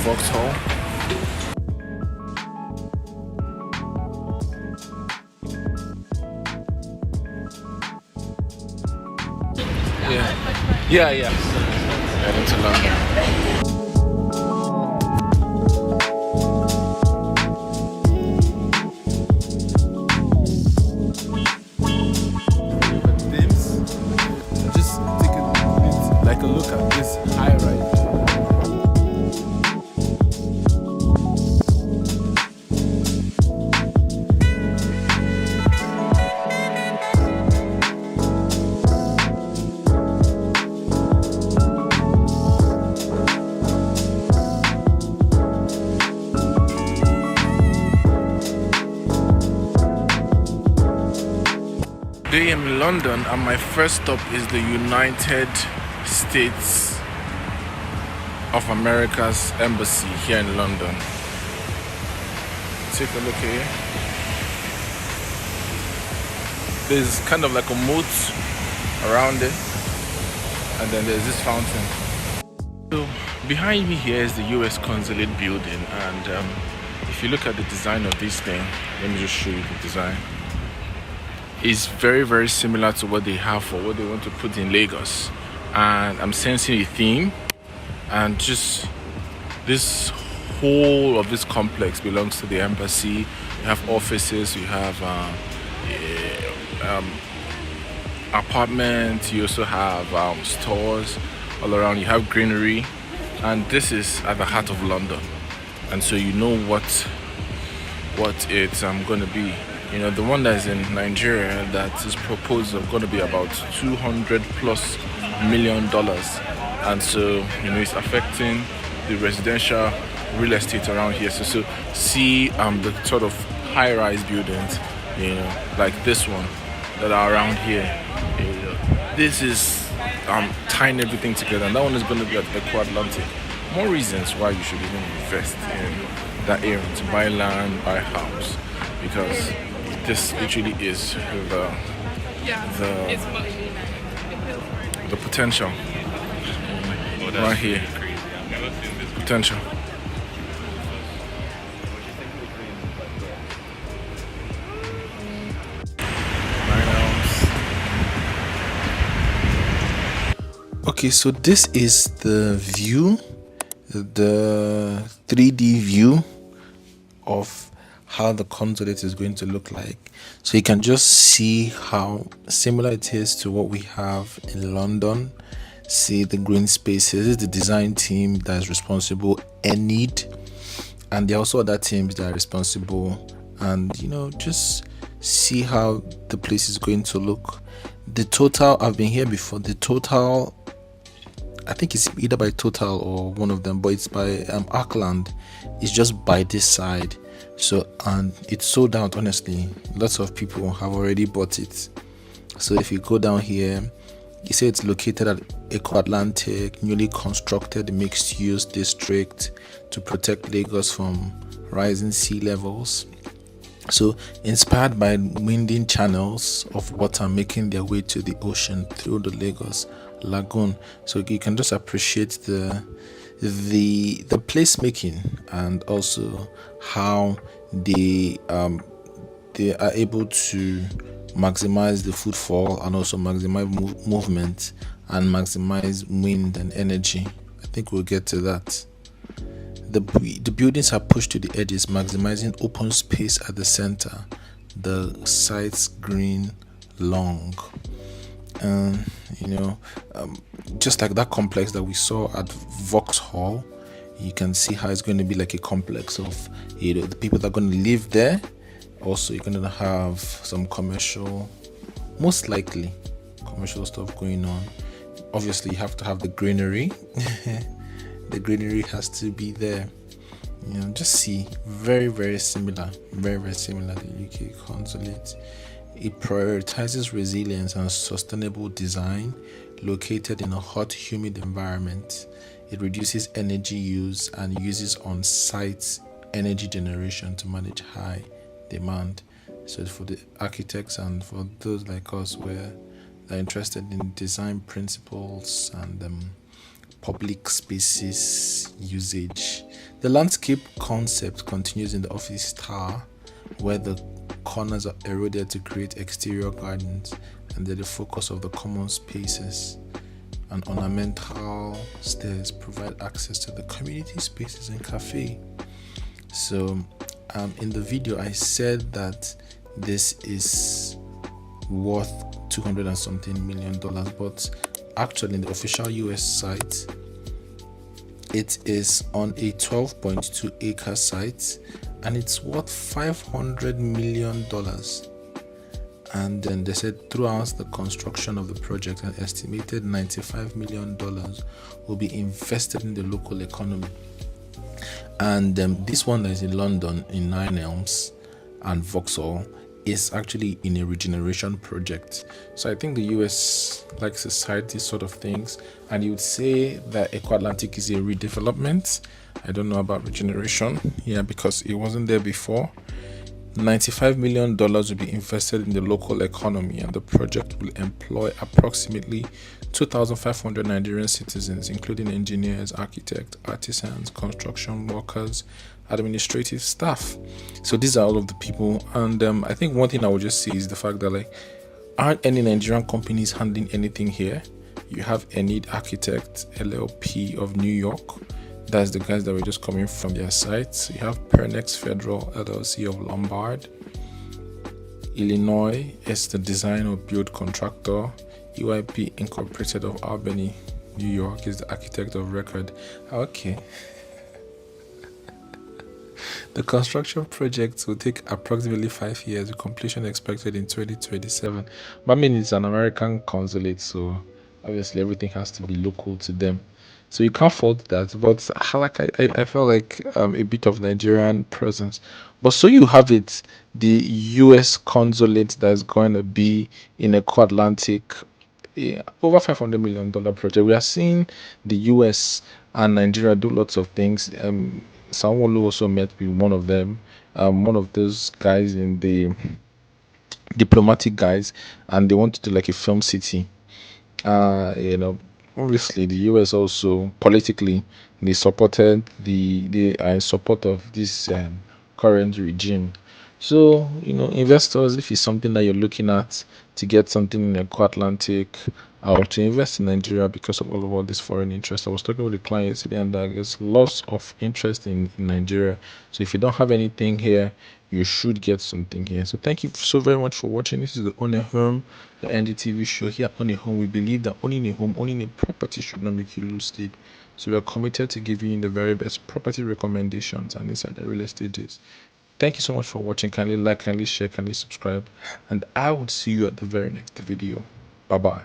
Vauxhall. Yeah. Heading to London. Just take a look at this high rise. Today I'm in London and my first stop is the United States of America's embassy here in London. Take a look here. There's kind of like a moat around it, and then there's this fountain. So behind me here is the US Consulate building, and if you look at the design of this thing, let me just show you the design. Is very, very similar to what they have for what they want to put in Lagos, and I'm sensing a theme, and just this whole of this complex belongs to the embassy. You have offices, you have apartments, you also have stores all around, you have greenery, and this is at the heart of London, and so you know what it's going to be. You know, the one that's in Nigeria that is proposed are going to be about $200+ million, and so you know it's affecting the residential real estate around here. So see the sort of high-rise buildings, you know, like this one that are around here. You know, this is tying everything together, and that one is going to be at Eko Atlantic. More reasons why you should even invest in that area, to buy land, buy house, because this literally is the potential right here. Potential. Okay, so this is the view, the 3D view of how the consulate is going to look like. So you can just see how similar it is to what we have in London. See the green spaces. This is the design team that is responsible, ENID, and there are also other teams that are responsible, and you know, just see how the place is going to look. The total, I've been here before, the total, I think it's either by Total or one of them, but it's by Auckland. It's just by this side. So, and it's sold out, honestly. Lots of people have already bought it. So if you go down here, you say it's located at Eko Atlantic, newly constructed mixed-use district to protect Lagos from rising sea levels. So inspired by winding channels of water making their way to the ocean through the Lagos Lagoon. So you can just appreciate the placemaking, and also how they are able to maximize the footfall and also maximize movement and maximize wind and energy. I think we'll get to that. The buildings are pushed to the edges, maximizing open space at the center. The site's green long. You know, just like that complex that we saw at Vauxhall, you can see how it's going to be like a complex of, you know, the people that are going to live there. Also, you're going to have some commercial, most likely commercial stuff going on. Obviously, you have to have the greenery. The greenery has to be there. You know, just see, very, very similar, very similar to the UK Consulate. It prioritizes resilience and sustainable design, located in a hot, humid environment. It reduces energy use and uses on-site energy generation to manage high demand. So for the architects and for those like us where they're interested in design principles and public spaces usage, The landscape concept continues in the office tower, where the corners are eroded to create exterior gardens, and they're the focus of the common spaces. And ornamental stairs provide access to the community spaces and cafe. So, in the video, I said that this is worth 200 and something million dollars, but actually, in the official US site, it is on a 12.2 acre site and it's worth $500 million. And then they said throughout the construction of the project, an estimated $95 million will be invested in the local economy. And this one that is in London, in Nine Elms and Vauxhall, is actually in a regeneration project. So I think the US likes to cite these sort of things, and you would say that Eko Atlantic is a redevelopment. I don't know about regeneration, because it wasn't there before. $95 million will be invested in the local economy, and the project will employ approximately 2,500 Nigerian citizens, including engineers, architects, artisans, construction workers, administrative staff. So these are all of the people. And I think one thing I would just say is the fact that aren't any Nigerian companies handling anything here. You have Enid Architect LLP of New York. That's the guys that were just coming from their sites. You have Pernex Federal LLC of Lombard. Illinois is the design or build contractor. EYP Incorporated of Albany, New York is the architect of record. Okay. The construction project will take approximately 5 years, with completion expected in 2027. But I mean, it's an American consulate, so obviously everything has to be local to them. So you can't fault that. But I felt like a bit of Nigerian presence. But so you have it, the US consulate that's going to be in Eko Atlantic, over $500 million project. We are seeing the US and Nigeria do lots of things. Sanwo-Olu also met with one of them, one of those guys in the diplomatic guys, and they want to do like a film city. Obviously the US also politically they supported they are in support of this current regime. So investors, if it's something that you're looking at to get something in the Atlantic or to invest in Nigeria because of all this foreign interest. I was talking with the client yesterday, and there's lots of interest in Nigeria. So if you don't have anything here, you should get something here. So thank you so very much for watching. This is the Ownahome, the NDTV show here at Ownahome. We believe that owning a home, owning a property should not make you lose sleep. So we are committed to giving you the very best property recommendations and inside the real estate is. Thank you so much for watching. Kindly like, kindly share, kindly subscribe, and I will see you at the very next video. Bye bye.